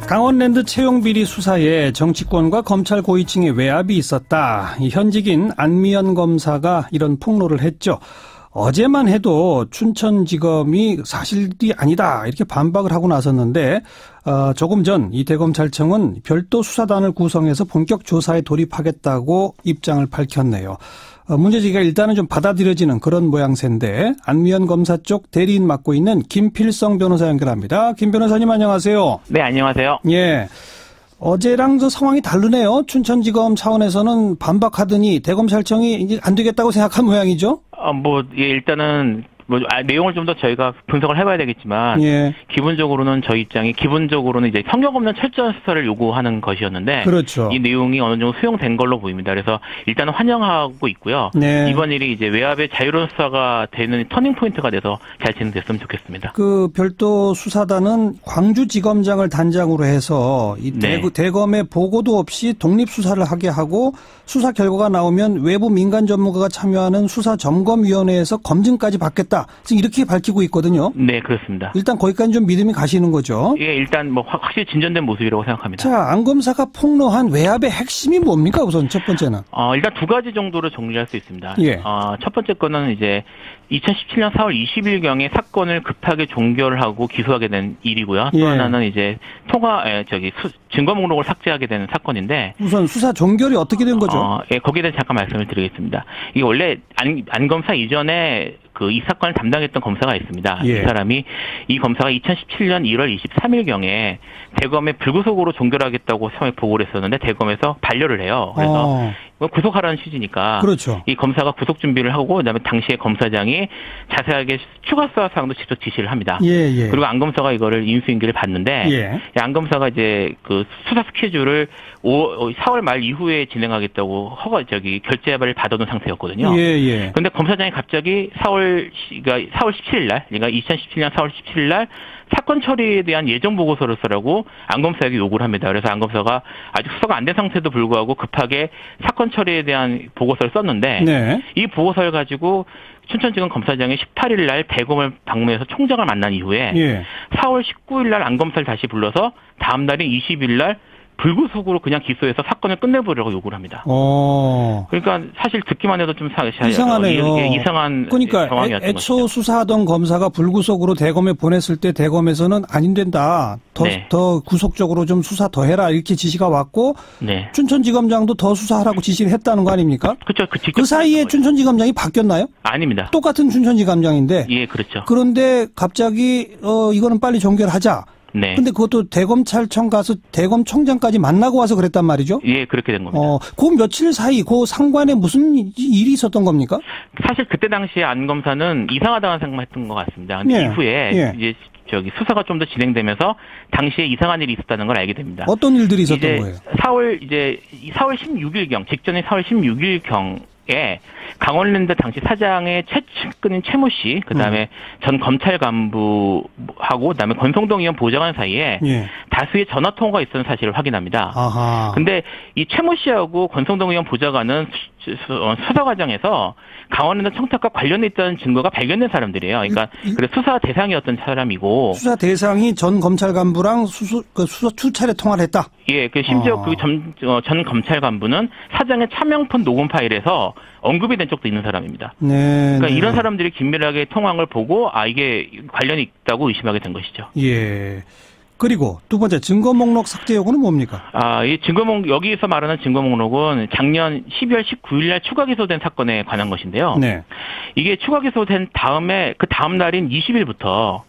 강원랜드 채용비리 수사에 정치권과 검찰 고위층의 외압이 있었다. 이 현직인 안미연 검사가 이런 폭로를 했죠. 어제만 해도 춘천지검이 사실이 아니다 이렇게 반박을 하고 나섰는데 조금 전 이 대검찰청은 별도 수사단을 구성해서 본격 조사에 돌입하겠다고 입장을 밝혔네요. 문제제기가 일단은 좀 받아들여지는 그런 모양새인데 안미연 검사 쪽 대리인 맡고 있는 김필성 변호사 연결합니다. 김 변호사님 안녕하세요. 네, 안녕하세요. 예. 어제랑 저 상황이 다르네요. 춘천지검 차원에서는 반박하더니 대검찰청이 이제 안 되겠다고 생각한 모양이죠? 일단은 내용을 좀 더 저희가 분석을 해봐야 되겠지만, 예. 기본적으로는 저희 입장이 이제 성역 없는 철저한 수사를 요구하는 것이었는데, 그렇죠. 이 내용이 어느 정도 수용된 걸로 보입니다. 그래서 일단은 환영하고 있고요. 네. 이번 일이 이제 외압의 자유로운 수사가 되는 터닝 포인트가 돼서 잘 진행됐으면 좋겠습니다. 그 별도 수사단은 광주지검장을 단장으로 해서 이 네. 대검에 보고도 없이 독립 수사를 하게 하고 수사 결과가 나오면 외부 민간 전문가가 참여하는 수사점검위원회에서 검증까지 받겠다. 지금 이렇게 밝히고 있거든요. 네, 그렇습니다. 일단 거기까지 좀 믿음이 가시는 거죠. 예, 일단 확실히 진전된 모습이라고 생각합니다. 자, 안 검사가 폭로한 외압의 핵심이 뭡니까? 우선 첫 번째는. 일단 두 가지 정도로 정리할 수 있습니다. 예. 첫 번째 거는 이제 2017년 4월 20일경에 사건을 급하게 종결하고 기소하게 된 일이고요. 또 예. 하나는 이제 증거 목록을 삭제하게 되는 사건인데. 우선 수사 종결이 어떻게 된 거죠? 예, 거기에 대해서 잠깐 말씀을 드리겠습니다. 이게 원래 안 검사 이전에 이 사건을 담당했던 검사가 있습니다. 예. 이 사람이, 이 검사가 2017년 1월 23일경에 대검에 불구속으로 종결하겠다고 처음에 보고를 했었는데 대검에서 반려를 해요. 그래서 구속하라는 취지니까. 그렇죠. 이 검사가 구속 준비를 하고 그다음에 당시에 검사장이 자세하게 추가 수사 사항도 직접 지시를 합니다. 예, 예. 그리고 안 검사가 이거를 인수인계를 받는데 예. 안 검사가 이제 그 수사 스케줄을 4월 말 이후에 진행하겠다고 결재를 받아둔 상태였거든요. 예, 예. 근데 검사장이 갑자기 4월 17일 날, 그러니까 2017년 4월 17일 날 사건 처리에 대한 예정 보고서를 쓰라고 안 검사에게 요구를 합니다. 그래서 안 검사가 아직 수사가 안 된 상태도 불구하고 급하게 사건 처리에 대한 보고서를 썼는데, 네. 이 보고서를 가지고 춘천지검 검사장이 18일 날 대검을 방문해서 총장을 만난 이후에 예. 4월 19일 날 안 검사를 다시 불러서 다음 날인 20일 날 불구속으로 그냥 기소해서 사건을 끝내보려고 요구를 합니다. 그러니까 사실 듣기만 해도 좀 이상하네요. 이상한 그러니까 상황이었던 애초 것이죠. 수사하던 검사가 불구속으로 대검에 보냈을 때 대검에서는 안 된다. 더 구속적으로 좀 수사 더 해라 이렇게 지시가 왔고 네. 춘천지검장도 더 수사하라고 지시를 했다는 거 아닙니까? 그렇죠. 그 사이에 춘천지검장이 바뀌었나요? 아닙니다. 똑같은 춘천지검장인데. 예, 그렇죠. 그런데 갑자기 이거는 빨리 종결하자. 네. 근데 그것도 대검찰청 가서 대검총장까지 만나고 와서 그랬단 말이죠? 예, 그렇게 된 겁니다. 그 며칠 사이 그 상관에 무슨 일이 있었던 겁니까? 사실 그때 당시에 안 검사는 이상하다는 생각했던 것 같습니다. 근데 예. 이후에 예. 이제 수사가 좀 더 진행되면서 당시에 이상한 일이 있었다는 걸 알게 됩니다. 어떤 일들이 있었던 거예요? 4월 16일경, 직전인 4월 16일경에 강원랜드 당시 사장의 최측근인 최모 씨, 그다음에 전 검찰 간부하고 그다음에 권성동 의원 보좌관 사이에 예. 다수의 전화 통화가 있었던 사실을 확인합니다. 아하. 근데 이 최모 씨하고 권성동 의원 보좌관은 수사 과정에서 강원랜드 청탁과 관련돼 있다는 증거가 발견된 사람들이에요. 그러니까 그래서 수사 대상이었던 사람이고, 수사 대상이 전 검찰 간부랑 수사 수차례 통화를 했다. 예, 심지어 전 검찰 간부는 사장의 차명폰 녹음 파일에서 언급이 된 적도 있는 사람입니다. 네. 그러니까 이런 사람들이 긴밀하게 통화를 보고 이게 관련이 있다고 의심하게 된 것이죠. 예. 그리고 두 번째 증거 목록 삭제 요구는 뭡니까? 이 여기서 말하는 증거 목록은 작년 12월 19일 날 추가 기소된 사건에 관한 것인데요. 네. 이게 추가 기소된 다음에 그 다음 날인 20일부터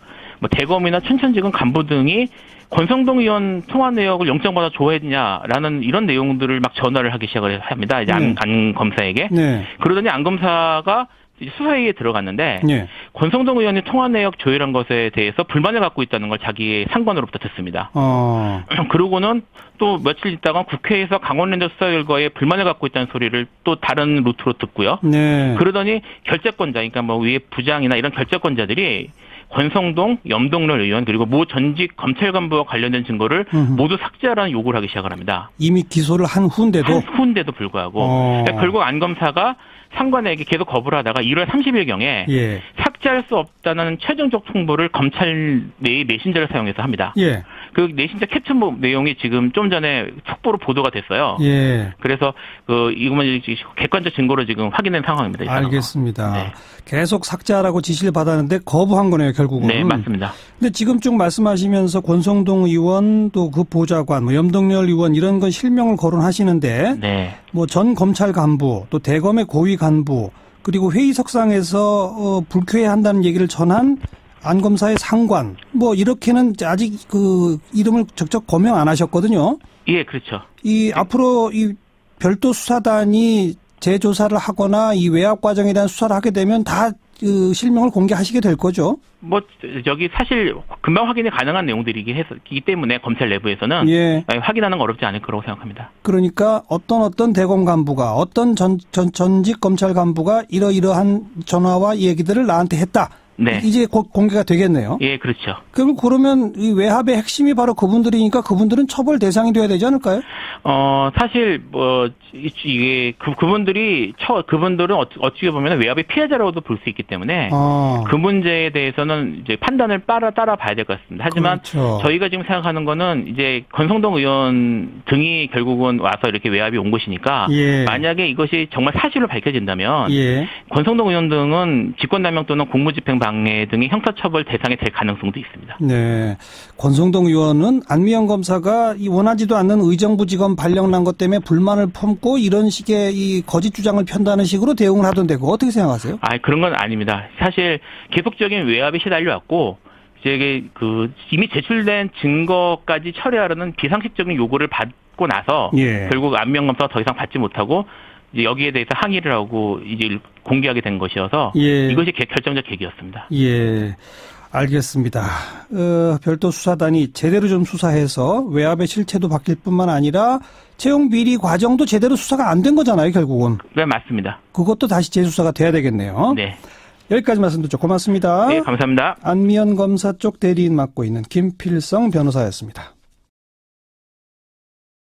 대검이나 춘천지검 간부 등이 권성동 의원 통화 내역을 영장받아 줘야했냐라는 이런 내용들을 막 전화를 하기 시작을 합니다. 이제 안 검사에게. 네. 그러더니 안 검사가 수사회의에 들어갔는데, 네. 권성동 의원이 통화 내역 조율한 것에 대해서 불만을 갖고 있다는 걸 자기의 상관으로부터 듣습니다. 그러고는 또 며칠 있다가 국회에서 강원랜드 수사 결과에 불만을 갖고 있다는 소리를 또 다른 루트로 듣고요. 네. 그러더니 결재권자, 그러니까 위에 부장이나 이런 결재권자들이 권성동, 염동열 의원 그리고 모 전직 검찰 간부와 관련된 증거를 모두 삭제하라는 요구를 하기 시작을 합니다. 이미 기소를 한 후인데도 불구하고 그러니까 결국 안 검사가 상관에게 계속 거부를 하다가 1월 30일경에 예. 삭제할 수 없다는 최종적 통보를 검찰 내의 메신저를 사용해서 합니다. 예. 그 내신자 캡처 내용이 지금 좀 전에 속보로 보도가 됐어요. 예. 그래서 이것만 객관적 증거로 지금 확인된 상황입니다. 알겠습니다. 네. 계속 삭제하라고 지시를 받았는데 거부한 거네요, 결국은. 네, 맞습니다. 근데 지금 쭉 말씀하시면서 권성동 의원 또 그 보좌관, 염동열 의원 이런 건 실명을 거론하시는데 네. 전 검찰 간부, 또 대검의 고위 간부, 그리고 회의석상에서 불쾌해 한다는 얘기를 전한 안 검사의 상관, 이렇게는 아직 이름을 적적 거명 안 하셨거든요. 예, 그렇죠. 앞으로 이 별도 수사단이 재조사를 하거나 이 외압 과정에 대한 수사를 하게 되면 다 실명을 공개하시게 될 거죠. 사실 금방 확인이 가능한 내용들이기 때문에 검찰 내부에서는 예. 확인하는 건 어렵지 않을 거라고 생각합니다. 그러니까 어떤 대검 간부가 어떤 전직 검찰 간부가 이러이러한 전화와 얘기들을 나한테 했다. 네. 이제 곧 공개가 되겠네요. 예, 그렇죠. 그러면 이 외압의 핵심이 바로 그분들이니까 그분들은 처벌 대상이 돼야 되지 않을까요? 사실 이게 그분들은 어찌 보면 외압의 피해자라고도 볼 수 있기 때문에 그 문제에 대해서는 이제 판단을 따라 봐야 될 것 같습니다. 하지만 그렇죠. 저희가 지금 생각하는 거는 이제 권성동 의원 등이 결국은 와서 이렇게 외압이 온 것이니까 예. 만약에 이것이 정말 사실로 밝혀진다면 예. 권성동 의원 등은 직권남용 또는 공무집행 방해 등의 형사처벌 대상이 될 가능성도 있습니다. 네, 권성동 의원은 안미영 검사가 원하지도 않는 의정부지검 발령난 것 때문에 불만을 품고 이런 식의 이 거짓 주장을 편다는 식으로 대응을 하던데 그거 어떻게 생각하세요? 그런 건 아닙니다. 사실 계속적인 외압에 시달려 왔고 이제 이미 제출된 증거까지 처리하려는 비상식적인 요구를 받고 나서 예. 결국 안미영 검사가 더 이상 받지 못하고 이제 여기에 대해서 항의를 하고 이제 공개하게 된 것이어서 예. 이것이 결정적 계기였습니다. 예, 알겠습니다. 별도 수사단이 제대로 좀 수사해서 외압의 실체도 바뀔 뿐만 아니라 채용 비리 과정도 제대로 수사가 안 된 거잖아요, 결국은. 네, 맞습니다. 그것도 다시 재수사가 돼야 되겠네요. 네. 여기까지 말씀 듣죠. 고맙습니다. 네, 감사합니다. 안미연 검사 쪽 대리인 맡고 있는 김필성 변호사였습니다.